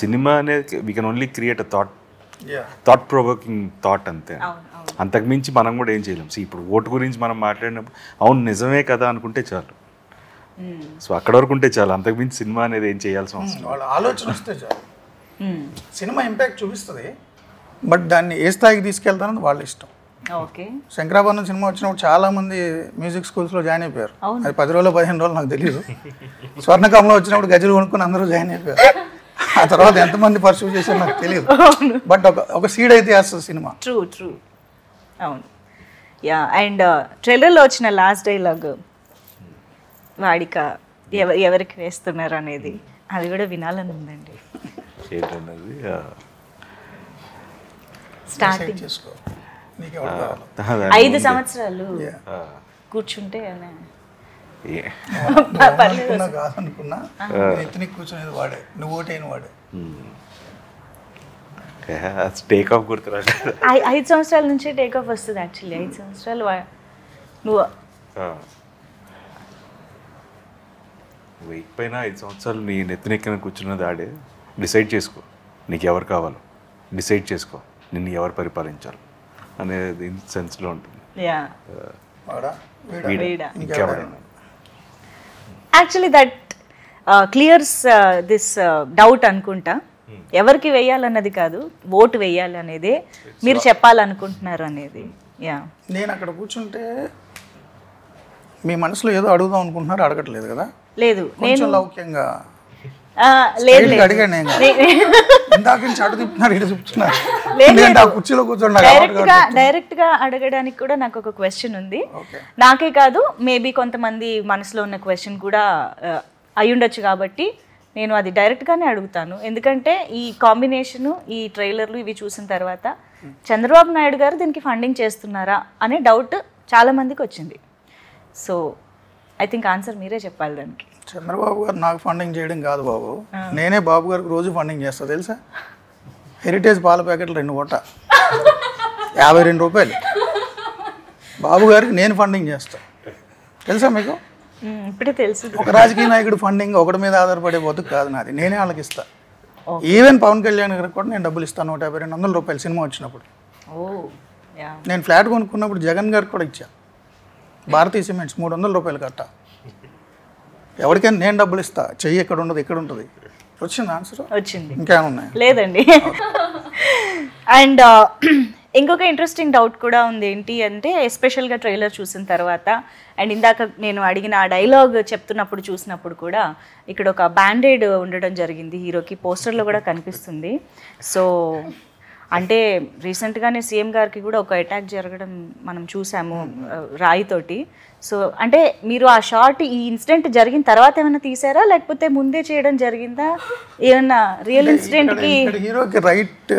సినిమా అనేది we can only create a thought provoking thought అంతే. అంతకుమించి మనం కూడా ఏం చేయలేం. ఇప్పుడు ఓటు గురించి మనం మాట్లాడినప్పుడు అవును నిజమే కదా అనుకుంటే చాలు, సో అక్కడ వరకు ఉంటే చాలు, అంతకుమించి సినిమా అనేది ఏం చేయాల్సిన అవసరం. వాళ్ళ ఆలోచన వస్తే చాలు. సినిమా ఇంపాక్ట్ చూపిస్తుంది, బట్ దాన్ని ఏ స్థాయికి తీసుకెళ్తారని వాళ్ళ ఇష్టం. ఓకే, శంకరాభరణం సినిమా వచ్చినప్పుడు చాలా మంది మ్యూజిక్ స్కూల్స్లో జాయిన్ అయిపోయారు. అది 10 రోజులు 15 రోజులు నాకు తెలియదు. స్వర్ణకంలో వచ్చినప్పుడు గజలు కొనుక్కొని అందరూ జాయిన్ అయిపోయారు. ఆ తర్వాత ఎంతమంది పర్సూ చేశారో నాకు తెలియదు, బట్ ఒక సీడ్ అయితే వేస్తుంది సినిమా. ట్రూ ట్రూ, అవును. యా, అండ్ ట్రైలర్లో వచ్చిన లాస్ట్ డైలాగ్ వాడిక ఎవరికి వేస్తున్నారు అనేది, అది కూడా వినాలని ఉందండి. ఏంటన్నది స్టార్టింగ్ చేసుకో, నీకు ఎవరు కావాలి. 5 సంవత్సరాలు కూర్చుంటే అనుకున్నా కాదనుకున్నా ఎత్తునికి కూర్చునేది వాడే, నువ్వు ఓటైన వాడే. Take off గుర్తురా. 5 సంవత్సరాల నుంచి టేక్ ఆఫ్ వస్తుంది యాక్చువల్లీ. 5 సంవత్సరాలు నువ్వు వెయిట్ పైన 5 సంవత్సరాలు నీ నెత్తినెక్కిన కూర్చున్నది ఆడే. డిసైడ్ చేసుకో నీకు ఎవరు కావాలో, డిసైడ్ చేసుకో నిన్ను ఎవరు పరిపాలించాలి అనేది సెన్స్లో ఉంటుంది. Actually that clears this doubt అనుకుంటా. ఎవరికి వేయాలన్నది కాదు, ఓటు వేయాలి అనేదే మీరు చెప్పాలనుకుంటున్నారు అనేది. యా, నేను అక్కడ కూర్చుంటే మీ మనసులో ఏదో అడుగుదాం అనుకుంటున్నారు, అడగట్లేదు కదా. లేదు, నేను లౌక్యంగా అడిగాను. ఇందాక నుంచి అటు తిప్పుతున్నారు, ఇటు తిప్పుతున్నారు. కుర్చీలో డైరెక్ట్ గా అడగడానికి కూడా నాకు ఒక క్వశ్చన్ ఉంది. నాకే కాదు, మేబీ కొంతమంది మనసులో ఉన్న క్వశ్చన్ కూడా అయి ఉండొచ్చు, కాబట్టి నేను అది డైరెక్ట్గానే అడుగుతాను. ఎందుకంటే ఈ కాంబినేషను, ఈ ట్రైలర్లు ఇవి చూసిన తర్వాత చంద్రబాబు నాయుడు గారు దీనికి ఫండింగ్ చేస్తున్నారా అనే డౌట్ చాలామందికి వచ్చింది. సో ఐ థింక్ ఆన్సర్ మీరే చెప్పాలి దానికి. చంద్రబాబు గారు నాకు ఫండింగ్ చేయడం కాదు బాబు, నేనే బాబు గారికి రోజు ఫండింగ్ చేస్తా తెలుసా. హెరిటేజ్ పాల ప్యాకెట్లు 2 పూట 52 రూపాయలు బాబు గారికి నేను ఫండింగ్ చేస్తా తెలుసా మీకు. ఇప్పుడే తెలుసు. ఒక రాజకీయ నాయకుడు ఫండింగ్ ఒకటి మీద ఆధారపడే బతుకు కాదు నాది, నేనే వాళ్ళకి ఇస్తా. ఈవెన్ పవన్ కళ్యాణ్ గారికి కూడా నేను డబ్బులు ఇస్తాను, 150-200 రూపాయలు సినిమా వచ్చినప్పుడు. నేను ఫ్లాట్ కొనుక్కున్నప్పుడు జగన్ గారికి కూడా ఇచ్చా. భారతీయ సిమెంట్స్ 300 రూపాయలు కట్ట. ఎవరికైనా నేను డబ్బులు ఇస్తా, చెయ్యి ఎక్కడ ఉండదు ఎక్కడ ఉంటుంది. వచ్చింది ఆన్సర్? వచ్చింది. ఇంకేమున్నాయి? లేదండి. అండ్ ఇంకొక ఇంట్రెస్టింగ్ డౌట్ కూడా ఉంది. ఏంటి అంటే ఎస్పెషల్గా ట్రైలర్ చూసిన తర్వాత అండ్ ఇందాక నేను అడిగిన ఆ డైలాగ్ చెప్తున్నప్పుడు చూసినప్పుడు కూడా ఇక్కడ ఒక బ్యాండేడ్ ఉండడం జరిగింది హీరోకి, పోస్టర్లో కూడా కనిపిస్తుంది. సో అంటే రీసెంట్గానే సీఎం గారికి కూడా ఒక అటాక్ జరగడం మనం చూసాము రాయితోటి. సో అంటే మీరు ఆ షార్ట్ ఈ ఇన్సిడెంట్ జరిగిన తర్వాత ఏమైనా తీసారా, లేకపోతే ముందే చేయడం జరిగిందా? ఏమన్నా రియల్ ఇన్సిడెంట్కి హీరోకి రైట్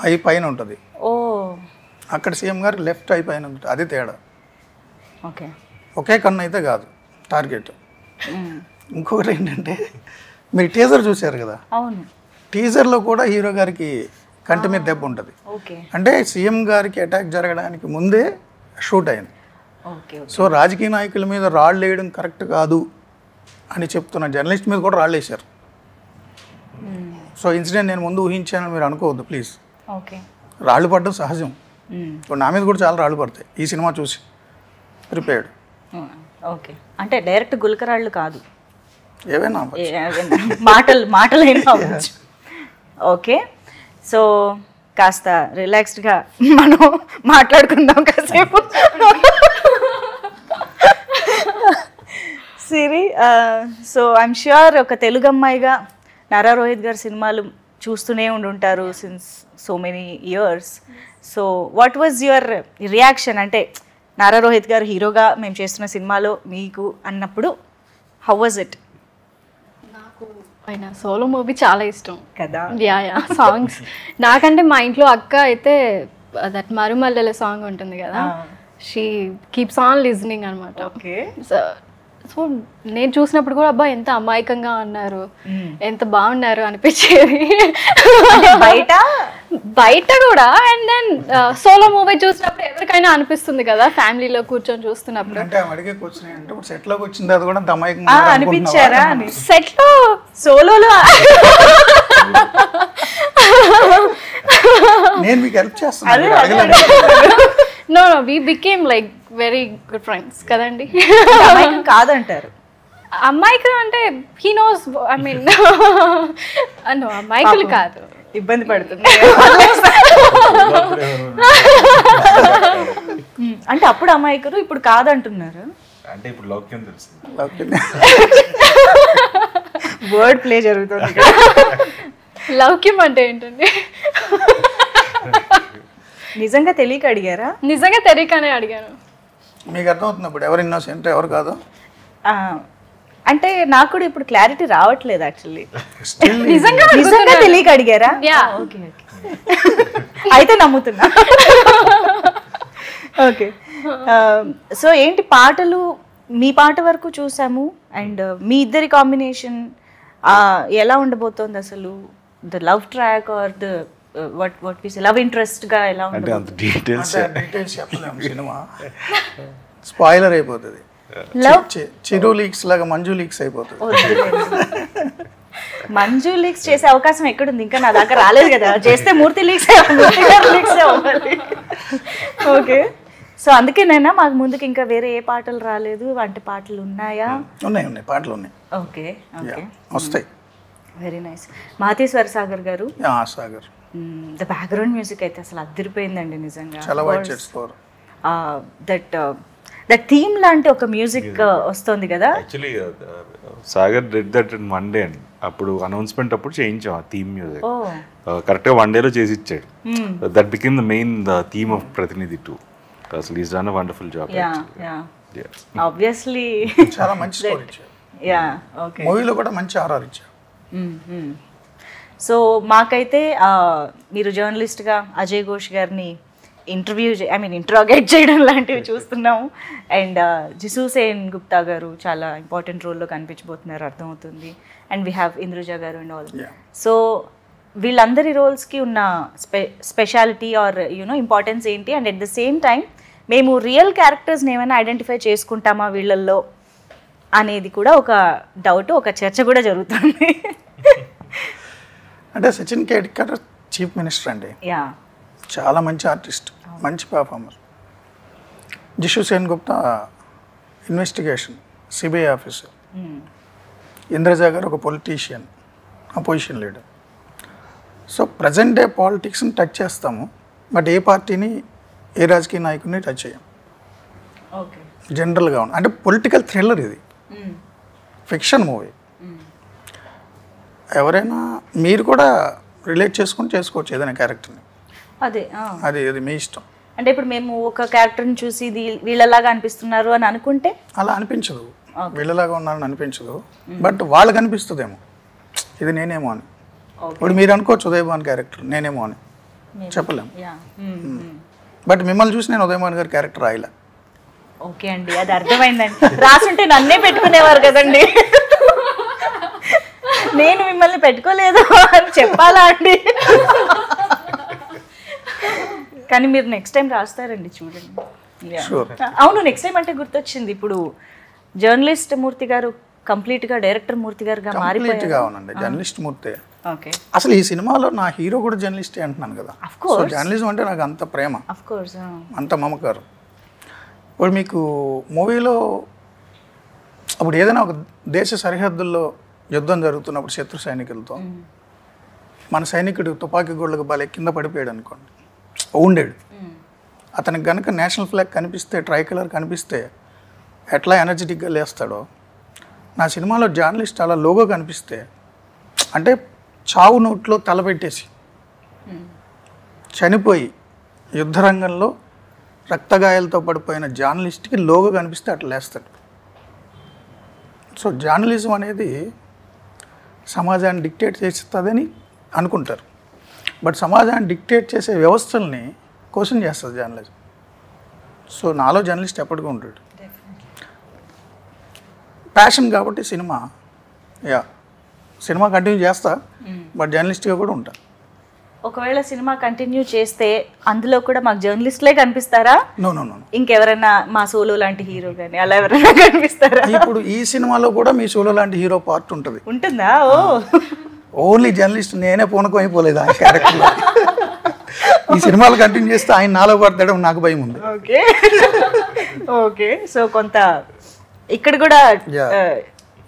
ఐ పైన ఉంటుంది, ఓ అక్కడ సీఎం గారు లెఫ్ట్ ఐ పైన ఉంటుంది, అదే తేడా. ఓకే, ఒకే కన్ను అయితే కాదు టార్గెట్. ఇంకొకటి ఏంటంటే మీరు టీజర్ చూశారు కదా, అవును, టీజర్లో కూడా హీరో గారికి కంటి మీద దెబ్బ ఉంటుంది. అంటే సీఎం గారికి అటాక్ జరగడానికి ముందే షూట్ అయింది. సో రాజకీయ నాయకుల మీద రాళ్ళు వేయడం కరెక్ట్ కాదు అని చెప్తున్న జర్నలిస్ట్ మీద కూడా రాళ్ళు వేశారు. సో సో ఇన్సిడెంట్ నేను ముందు ఊహించానని మీరు అనుకోవద్దు ప్లీజ్. ఓకే. రాళ్ళు పడడం సహజం. ఇప్పుడు నా మీద కూడా చాలా రాళ్ళు పడతాయి ఈ సినిమా చూసి. ప్రిపేర్డ్. ఓకే. అంటే డైరెక్ట్ గులకరాళ్ళు కాదు, ఏవైనా మాటలైనా అవ్వచ్చు. ఓకే. సో కాస్త రిలాక్స్డ్గా మనం మాట్లాడుకుందాం కాసేపు. సిరి, సో ఐఎమ్ ష్యూర్ ఒక తెలుగు అమ్మాయిగా నారా రోహిత్ గారి సినిమాలు చూస్తూనే ఉండుంటారు since so many years. So what was your reaction? అంటే నారా రోహిత్ గారు హీరోగా మేము చేస్తున్న సినిమాలో మీకు అన్నప్పుడు హౌ వాజ్ ఇట్? నాకు ఆయన సోలో మూవీ చాలా ఇష్టం కదా. యా సాంగ్స్ నాకంటే మా ఇంట్లో అక్క అయితే దట్ మరుమల్లెల సాంగ్ ఉంటుంది కదా, షీ కీప్స్ ఆన్ లిజనింగ్ అనమాట. ఓకే. సో నేను చూసినప్పుడు కూడా అబ్బా ఎంత అమాయకంగా ఉన్నారు, ఎంత బాగున్నారు అనిపించేది బయట కూడా. అండ్ దెన్ సోలో మూవీ చూసినప్పుడు ఎవరికైనా అనిపిస్తుంది కదా ఫ్యామిలీలో కూర్చొని చూస్తున్నప్పుడు. అంటే అడిగే క్వశ్చన్ ఏంటంటే సెట్లోకి వచ్చిన తర్వాత కూడా అమాయకంగా అనిపించారా? సెట్లో సోలోలో నేను మీకు హెల్ప్ చేస్తాను. No we became like very good friends కదండి. కాదంటారు అమ్మాయికులు అంటే he knows, I mean no అమ్మాయికులు కాదు, ఇబ్బంది పడుతుంది అంటే అప్పుడు అమ్మాయికులు ఇప్పుడు కాదంటున్నారు. అంటే ఇప్పుడు లౌక్యం తెలుస్తుంది, వర్డ్ ప్లే జరుగుతుంది. లౌక్యం అంటే ఏంటండి? నిజంగా తెలియక అడిగారా? నిజంగా తెలియకనే అడిగాను. మీకు అర్థమవుతుంది ఇప్పుడు ఎవరు ఇన్నోసెంట్ ఎవరు కాదు? అంటే నాకు కూడా ఇప్పుడు క్లారిటీ రావట్లేదు యాక్చువల్లీ. నిజంగా తెలియక అడిగారా? ఓకే అయితే నమ్ముతున్నా. ఓకే. సో ఏంటి పాటలు, మీ పాట వరకు చూసాము అండ్ మీ ఇద్దరి కాంబినేషన్ ఎలా ఉండబోతోంది అసలు? The love track or the what we say love interest గా ఎలా అంటే ఉంటుంది? అంత డీటెయిల్స్ చెప్పలేము, సినిమా స్పాయిలర్ అయిపోతుంది. చిరు లీక్స్ లాగా మంజు లీక్స్ అయిపోతుంది. మంజు లీక్స్ చేసే అవకాశం ఎక్కడుంది? ఇంకా నా దాకా రాలేదు కదా. చేస్తే మూర్తి లీక్స్ అవ్వాలి. ఓకే. సో అందుకేనైనా మాకు ముందుకు ఇంకా వేరే ఏ పాటలు రాలేదు? అంటే పాటలు ఉన్నాయా? ఉన్నాయి పాటలు ఉన్నాయి. ఓకే. ఓకే, వస్తాయి. Very nice. Matheswara Sagar garu, Sagar the background music అయితే అసలు అదిరిపోయిందండి నిజంగా. చాలా white shirts four that theme లాంటి ఒక మ్యూజిక్ వస్తుంది కదా. Actually Sagar did that in one day అండి. అప్పుడు అనౌన్స్మెంట్ అప్పుడు చేయించాం ఆ థీమ్ మ్యూజిక్. కరెక్ట్గా వన్ డేలో చేసి ఇచ్చాడు. That became the main theme of Prathinidhi 2. అసలు is done a wonderful job. Obviously చాలా మంచి స్కోర్ ఇచ్చారు. ఓకే. మూవీలో కూడా మంచి ఆర్ఆర్ ఇచ్చారు. సో మాకైతే మీరు జర్నలిస్ట్గా అజయ్ ఘోష్ గారిని ఇంట్రాగేట్ చేయడం లాంటివి చూస్తున్నాము. అండ్ జిసు సేన్ గుప్తా గారు చాలా ఇంపార్టెంట్ రోల్లో కనిపించబోతున్నారు అర్థమవుతుంది. అండ్ వీ హ్యావ్ ఇంద్రుజ గారు అండ్ ఆల్. సో వీళ్ళందరి రోల్స్కి ఉన్న స్పెషాలిటీ ఆర్ యూనో ఇంపార్టెన్స్ ఏంటి? And at the same time మేము రియల్ క్యారెక్టర్స్ని ఏమైనా ఐడెంటిఫై చేసుకుంటామా వీళ్ళల్లో అనేది కూడా ఒక డౌట్, ఒక చర్చ కూడా జరుగుతుంది. అంటే సచిన్ కేడ్కర్ చీఫ్ మినిస్టర్ అండి, చాలా మంచి ఆర్టిస్ట్, మంచి performer. Jishu Sengupta investigation CBI officer. Indraja garu ఒక politician, opposition leader. So present day పాలిటిక్స్ని టచ్ చేస్తాము, బట్ ఏ పార్టీని ఏ రాజకీయ నాయకుడిని టచ్ చేయం. జనరల్గా ఉంది. అంటే పొలిటికల్ థ్రిల్లర్ ఇది, ఫిక్షన్ మూవీ. ఎవరైనా మీరు కూడా రిలేట్ చేసుకొని చేసుకోవచ్చు ఏదైనా క్యారెక్టర్ని. అది మీ ఇష్టం. అంటే ఇప్పుడు మేము ఒక క్యారెక్టర్ని చూసి ఇది వీళ్ళలాగా అనిపిస్తున్నారు అని అనుకుంటే అలా అనిపించదు, వీళ్ళలాగా ఉన్నారని అనిపించదు, బట్ వాళ్ళకి అనిపిస్తుందేమో ఇది నేనేమో అని. ఇప్పుడు మీరు అనుకోవచ్చు ఉదయభాన్ క్యారెక్టర్ నేనేమో అని, చెప్పలేము. బట్ మిమ్మల్ని చూసి నేను ఉదయభాన్ గారి క్యారెక్టర్ రాయలే. ఓకే అండి, అది అర్థమైందండి. రాసుంటే నన్నే పెట్టుకునేవారు కదండి, నేను మిమ్మల్ని పెట్టుకోలేదు అని చెప్పాలా అండి? కానీ మీరు నెక్స్ట్ టైం రాస్తారండి, చూడండి. అవును, నెక్స్ట్ టైం అంటే గుర్తొచ్చింది, ఇప్పుడు జర్నలిస్ట్ మూర్తి గారు కంప్లీట్గా డైరెక్టర్ మూర్తి గారుగా మారిపోయారు. అవునండి, జర్నలిస్ట్ మూర్తి. ఓకే, అసలు ఈ సినిమాలో నా హీరో కూడా జర్నలిస్టే అంటున్నాను కదా. Of course. సో జర్నలిజం అంటే నాకు అంత ప్రేమ, ఆఫ్ కోర్స్. అంత మమకారం. ఇప్పుడు మీకు మూవీలో అప్పుడు ఏదైనా ఒక దేశ సరిహద్దుల్లో యుద్ధం జరుగుతున్నప్పుడు శత్రు సైనికులతో మన సైనికుడు తుపాకీ గోళ్ళకు బాలే కింద పడిపోయాడు అనుకోండి, ఉండేడు. అతనికి కనుక నేషనల్ ఫ్లాగ్ కనిపిస్తే, ట్రై కలర్ కనిపిస్తే ఎట్లా ఎనర్జెటిక్గా లేస్తాడో, నా సినిమాలో జర్నలిస్ట్ అలా లోగో కనిపిస్తే, అంటే చావు నోట్లో తలపెట్టేసి చనిపోయి యుద్ధరంగంలో రక్తగాయాలతో పడిపోయిన జర్నలిస్ట్కి లోగో కనిపిస్తే అట్లా లేస్తాడు. సో జర్నలిజం అనేది సమాజాన్ని డిక్టేట్ చేస్తుందని అనుకుంటారు, బట్ సమాజాన్ని డిక్టేట్ చేసే వ్యవస్థల్ని క్వశ్చన్ చేస్తుంది జర్నలిజం. సో నాలో జర్నలిస్ట్ ఎప్పటికీ ఉంటాడు. ప్యాషన్ కాబట్టి సినిమా, సినిమా కంటిన్యూ చేస్తా, బట్ జర్నలిస్ట్గా కూడా ఉంటా. ఒకవేళ సినిమా కంటిన్యూ చేస్తే అందులో కూడా మాకు జర్నలిస్ట్లే కనిపిస్తారా? నో నో నో ఇంకెవరైనా మా సోలో లాంటి హీరో కానీ అలా ఎవరైనా కనిపిస్తారా? ఇప్పుడు ఈ సినిమాలో కూడా మీ షోలో లాంటి హీరో పార్ట్ ఉంటుంది. ఉంటుందా? ఓ, ఓన్లీ జర్నలిస్ట్ నేనే పూనకం అయిపోలేదు ఆ క్యారెక్టర్లో. ఈ సినిమాలు కంటిన్యూ చేస్తే ఆయన నాలో పడతాడు, నాకు భయం ఉంది. Okay okay. సో కొంత ఇక్కడ కూడా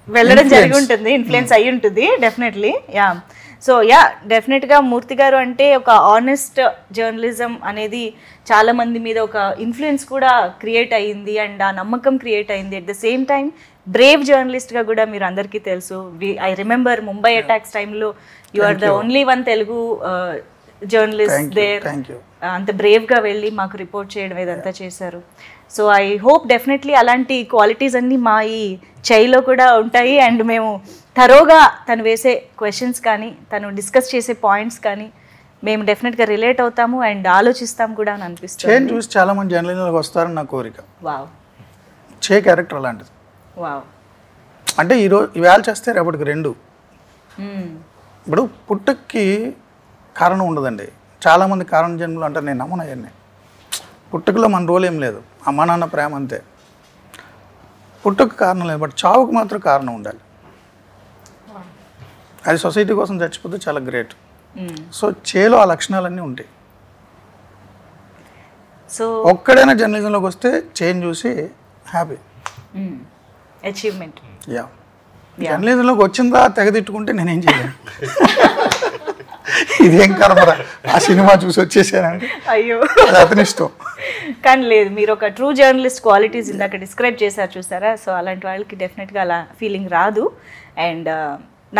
వెళ్ళడం జరిగి ఉంటుంది, ఇన్ఫ్లుయెన్స్ అయ్యి ఉంటుంది డెఫినెట్లీ. యా, సో యా, డెఫినెట్గా మూర్తి గారు అంటే ఒక ఆనెస్ట్ జర్నలిజం అనేది చాలా మంది మీద ఒక ఇన్ఫ్లుయెన్స్ కూడా క్రియేట్ అయ్యింది, అండ్ ఆ నమ్మకం క్రియేట్ అయింది. At the same time brave జర్నలిస్ట్గా కూడా మీరు అందరికీ తెలుసు. ఐ రిమెంబర్ ముంబై అటాక్స్ టైంలో you are the only one Telugu journalist there. అంత బ్రేవ్గా వెళ్ళి మాకు రిపోర్ట్ చేయడం ఇదంతా చేశారు. సో ఐ హోప్ డెఫినెట్లీ అలాంటి క్వాలిటీస్ అన్నీ మా ఈ చైలో కూడా ఉంటాయి, అండ్ మేము థరోగా తను వేసే క్వశ్చన్స్ కానీ తను డిస్కస్ చేసే పాయింట్స్ కానీ మేము డెఫినెట్గా రిలేట్ అవుతాము అండ్ ఆలోచిస్తాం కూడా అని అనిపిస్తుంది. చేంజ్ చూసి చాలా మంది జర్నలిస్టులకు వస్తారని నా కోరిక. వావ్, చే క్యారెక్టర్ అలాంటిది. వావ్, అంటే ఇవాళ చేస్తే రేపటికి రెండు. ఇప్పుడు పుట్టుకి కారణం ఉండదండి. చాలామంది కారణ జన్మలు అంటారు, నేను నమ్మను అవన్నీ. పుట్టుకలో మన రోల్ ఏం లేదు, అమ్మా నాన్న ప్రేమ అంతే. పుట్టుకు కారణం లేదు, బట్ చావుకు మాత్రం కారణం ఉండాలి. అది సొసైటీ కోసం చచ్చిపోతే చాలా గ్రేట్. సో చేలో ఆ లక్షణాలన్నీ ఉంటాయి. సో ఒక్కడైనా జర్నలిజంలోకి వస్తే చేంజ్ చూసి హ్యాపీ. అచీవ్మెంట్. యా, జర్నలిజంలోకి వచ్చిందా తెగదిట్టుకుంటే నేనేం చేయలేను. ఇదేం కర్మరా, ఆ సినిమా చూసి వచ్చేసానంటే అయ్యో అది అతని ఇష్టం. కానీ లేదు, మీరు ఒక ట్రూ జర్నలిస్ట్ క్వాలిటీస్ ఇందాక డిస్క్రైబ్ చేశారు చూసారా, సో అలాంటి వాళ్ళకి డెఫినెట్గా అలా ఫీలింగ్ రాదు. And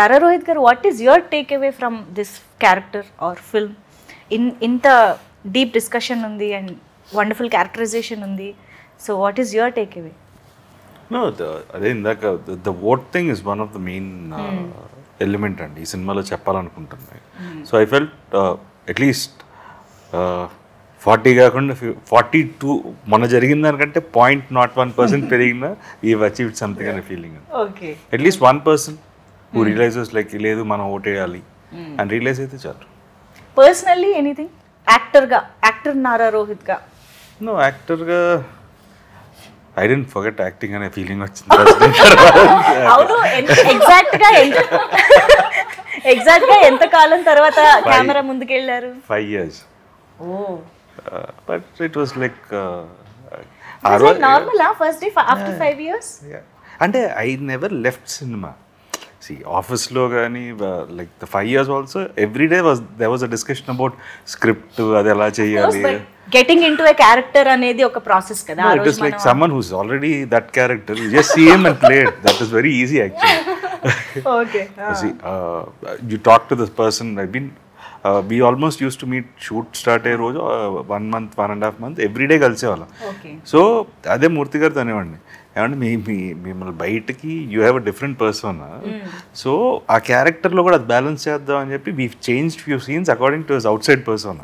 Nara Rohit garu, what is your take away from this character or film? ఇంత డీప్ డిస్కషన్ ఉంది అండ్ వండర్ఫుల్ క్యారెక్టరైజేషన్ ఉంది, so what is your take away? No, అదే ఇందాక the vote thing is one of the main element అండి ఈ సినిమాలో చెప్పాలనుకుంటున్నాయి. So I felt అట్లీస్ట్ 40 కాకుండా 42 మొన్న జరిగిన దానికంటే 0.01% పెరిగినా వీవ్ అచీవ్డ్ సంథింగ్ అనే ఫీలింగ్. ఓకే, అట్లీస్ట్ 1% హూ రియలైజెస్ లైక్ లేదు మనం ఓటేయాలి అని రియలైజ్ అయితే చాలు. పర్సనల్లీ ఎనీథింగ్ యాక్టర్ నారా రోహిత్గా? నో, యాక్టర్గా ఐ డెంట్ ఫర్గెట్ యాక్టింగ్ అనే ఫీలింగ్ వచ్చింది. అవును, ఎగ్జాక్ట్గా ఎంత కాలం తర్వాత కెమెరా ముందుకు వెళ్ళారు? 5 years. Oh, But it was like normal first day after 5 years. అంటే I never left cinema. See, office లో కానీ like the 5 years also every day there was a discussion about script, అది ఎలా చేయాలి. Getting into a character అనేది ఒక process కదా. No, it is like someone who's already that character, you just see him and play it. That is very easy actually. Okay. See, you talk to this person. We almost used to meet, shoot start అయ్యే రోజు 1 month 1.5 month everyday కలిసేవాళ్ళం. So అదే మూర్తి గారితో అనేవాడిని, ఏమంటే మిమ్మల్ని బయటకి you have a different person, so ఆ క్యారెక్టర్లో కూడా అది బ్యాలెన్స్ చేద్దాం అని చెప్పి we changed few scenes according to his outside person.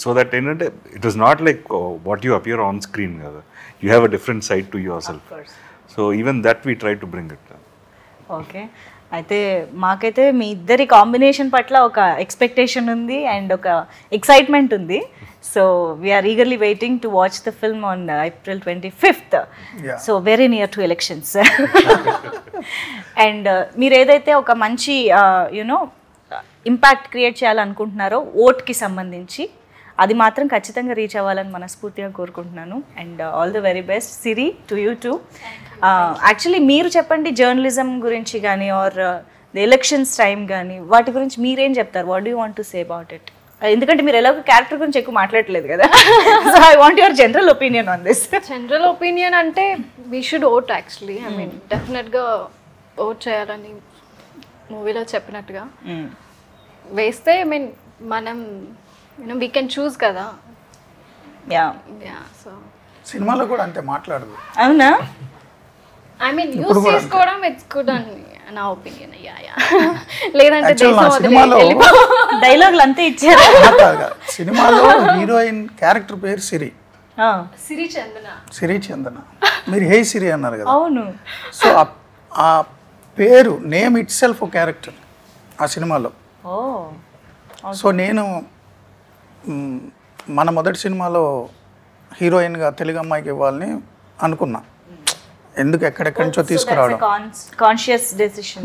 So that ఏంటంటే it was not like what you appear on screen కదా, you have a different side to yourself. So even that we try to bring it. Okay, అయితే మాకైతే మీ ఇద్దరి combination పట్ల ఒక expectation ఉంది and ఒక excitement ఉంది. So we're eagerly waiting to watch the film on April 25th. So very near to elections. And మీరు ఏదైతే ఒక మంచి యునో ఇంపాక్ట్ క్రియేట్ చేయాలనుకుంటున్నారో ఓట్కి సంబంధించి, అది మాత్రం ఖచ్చితంగా రీచ్ అవ్వాలని మనస్ఫూర్తిగా కోరుకుంటున్నాను. And all the very best Siri to you two. Actually మీరు చెప్పండి జర్నలిజం గురించి కానీ ఆర్ ది ఎలక్షన్స్ టైం కానీ వాటి గురించి మీరేం చెప్తారు? What do you want to say about it? ఎందుకంటే మీరు ఎలాగో క్యారెక్టర్ గురించి ఎక్కువ మాట్లాడలేదు కదా. So I want your general opinion on this. General opinion అంటే we should vote actually. I mean డెఫినెట్గా ఓట్ చేయాలని మూవీలో చెప్పినట్టుగా వేస్తే ఐ మీన్ మనం వీ కెన్ చూస్ కదా. యా సో సినిమాలో కూడా అంతే మాట్లాడదు. అవునా? ఐ మీన్ యూస్ చేసుకోవడం ఇట్స్ గుడ్ అని నా ఒపీనియన్. లేదంటే డైలాగులు అంతే ఇచ్చారు. సినిమాలో హీరోయిన్ క్యారెక్టర్ పేరు సిరి, సిరి చందన. మీరు హే సిరి అన్నారు కదా. అవును. సో ఆ పేరు నేమ్ ఇట్ సెల్ఫ్ క్యారెక్టర్ ఆ సినిమాలో. సో నేను మన మొదటి సినిమాలో హీరోయిన్గా తెలుగు అమ్మాయికి ఇవ్వాలని అనుకున్నా. ఎందుకు ఎక్కడెక్కడి నుంచో తీసుకురావడం,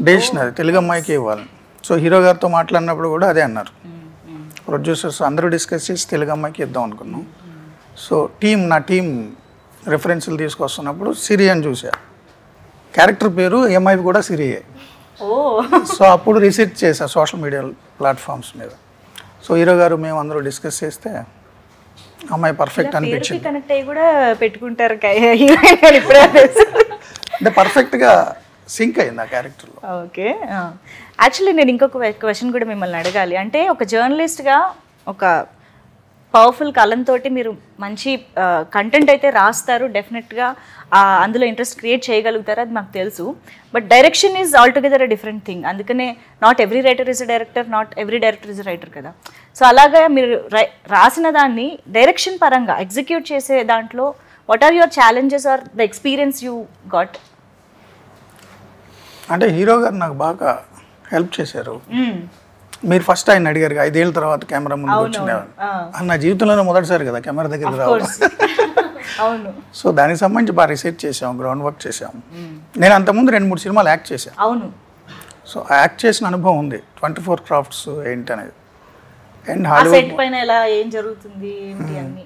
డెసిషన్ అది తెలుగు అమ్మాయికి ఇవ్వాలని. సో హీరో గారితో మాట్లాడినప్పుడు కూడా అదే అన్నారు. ప్రొడ్యూసర్స్ అందరూ డిస్కస్ చేసి తెలుగు అమ్మాయికి ఇద్దాం అనుకున్నాం. సో నా టీం రెఫరెన్స్లు తీసుకొస్తున్నప్పుడు సిరి అని చూసా. క్యారెక్టర్ పేరు ఎంఐ కూడా సిరియే. సో అప్పుడు రీసెర్చ్ చేశా సోషల్ మీడియా ప్లాట్ఫామ్స్ మీద. సో హీరో గారు మేము అందరూ డిస్కస్ చేస్తే అమ్మాయి పర్ఫెక్ట్ అనిపించింది. కనెక్ట్ అయ్యి కూడా పెట్టుకుంటారు అంటే పర్ఫెక్ట్గా సింక్ అయింది ఆ క్యారెక్టర్లో. ఓకే. యాక్చువల్లీ నేను ఇంకొక క్వశ్చన్ కూడా మిమ్మల్ని అడగాలి. అంటే ఒక జర్నలిస్ట్గా ఒక పవర్ఫుల్ కలంతో మీరు మంచి కంటెంట్ అయితే రాస్తారు, డెఫినెట్గా అందులో ఇంట్రెస్ట్ క్రియేట్ చేయగలుగుతారు, అది మాకు తెలుసు. But direction is altogether a different thing. అందుకనే not every writer is a director, not every director is a writer కదా. సో అలాగా మీరు రాసిన దాన్ని డైరెక్షన్ పరంగా ఎగ్జిక్యూట్ చేసే దాంట్లో what are your challenges or the experience you got? అంటే హీరో గారు నాకు బాగా హెల్ప్ చేశారు. మీరు ఫస్ట్ ఆయన అడిగారు 5 ఏళ్ళ తర్వాత కెమెరా ముందు వచ్చిందేమని. నా జీవితంలోనే మొదటిసారి కదా కెమెరా దగ్గరికి రావడం. అవును. సో దానికి సంబంధించి బాగా రీసెర్చ్ చేసాం, గ్రౌండ్ వర్క్ చేసాం. నేను అంతకుముందు 2-3 సినిమాలు యాక్ట్ చేశాను. అవును. సో యాక్ట్ చేసిన అనుభవం ఉంది, 24 క్రాఫ్ట్స్ ఏంటి అనేది. అండ్ హాలీవుడ్ పైన ఎలా ఏం జరుగుతుంది ఏంటి అన్ని,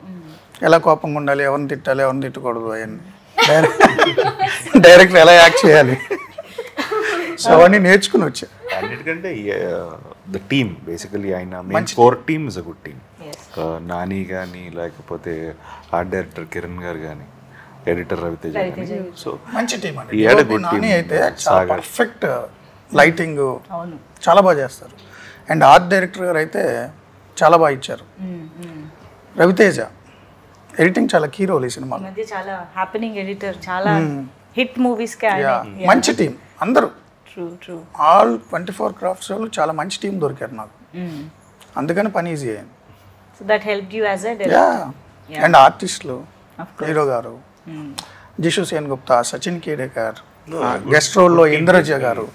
ఎలా కోపంగా ఉండాలి, ఎవరిని తిట్టాలి, ఎవరిని తిట్టకూడదు, అవన్నీ డైరెక్టర్ ఎలా యాక్ట్ చేయాలి, సో అవన్నీ నేర్చుకుని వచ్చా. అన్నిటికంటే ద టీమ్ బేసికలీ ఆయన main core team is a good team. Nani కానీ లేకపోతే ఆర్ట్ డైరెక్టర్ కిరణ్ గారు కానీ ఎడిటర్ రవితేజ కానీ. సో మంచి టీమ్ అండి. నాని అయితే చాలా పర్ఫెక్ట్ లైటింగ్ చాలా బాగా చేస్తారు. అండ్ ఆర్ట్ డైరెక్టర్ గారు అయితే చాలా బాగా ఇచ్చారు. రవితేజ ఎడిటింగ్ చాలా కీ రోల్ ఈ సినిమా. చాలా హ్యాపెనింగ్ ఎడిటర్, చాలా హిట్ మూవీస్ కి మంచి టీం అందరూ. ట్రూ. ఆల్ 24 క్రాఫ్ట్స్ వాళ్ళు చాలా మంచి టీం దొరికారు నాకు, అందుకని పని ఈజీ అయింది. So that helped you as a director. And ఆర్టిస్టులు హీరో గారు, జిషు సేన్ గుప్తా, సచిన్ కేడేకర్, గెస్ట్ రోల్లో ఇంద్రజ గారు,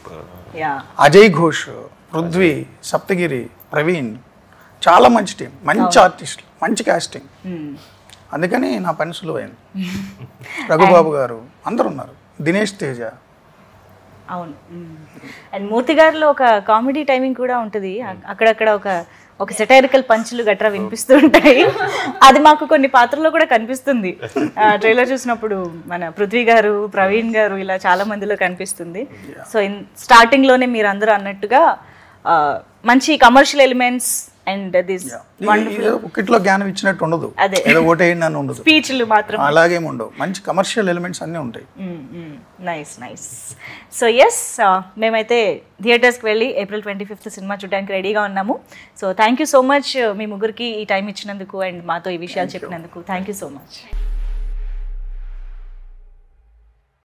అజయ్ ఘోష్, పృథ్వీ, సప్తగిరి, ప్రవీణ్, చాలా మంచి టీం, మంచి ఆర్టిస్టులు, మంచి కాస్టింగ్. అందుకని నా పని సులువైంది. రఘుబాబు గారు అందరు ఉన్నారు, దినేష్ తేజ. అవును. అండ్ మూర్తి గారిలో ఒక కామెడీ టైమింగ్ కూడా ఉంటుంది. అక్కడక్కడ ఒక సెటైరికల్ పంచులు గట్రా వినిపిస్తూ ఉంటాయి. అది మాకు కొన్ని పాత్రల్లో కూడా కనిపిస్తుంది. ట్రైలర్ చూసినప్పుడు మన పృథ్వీ గారు, ప్రవీణ్ గారు ఇలా చాలా మందిలో కనిపిస్తుంది. సో స్టార్టింగ్లోనే మీరు అందరూ అన్నట్టుగా మంచి కమర్షియల్ ఎలిమెంట్స్ అండ్ దిస్ ఒకటిలో జ్ఞానం ఇచ్చినట్టు ఉండదు, ఏదో ఓటేయండి అని ఉండదు, స్పీచ్లు మాత్రం అలాగేమి ఉండవు, మంచి కమర్షియల్ ఎలిమెంట్స్ అన్నీ ఉంటాయి. నైస్. సో ఎస్, మేమైతే థియేటర్స్కి వెళ్ళి April 25th సినిమా చూడడానికి రెడీగా ఉన్నాము. So thank you so much మీ ముగ్గురికి ఈ టైం ఇచ్చినందుకు అండ్ మాతో ఈ విషయాలు చెప్పినందుకు. Thank you so much.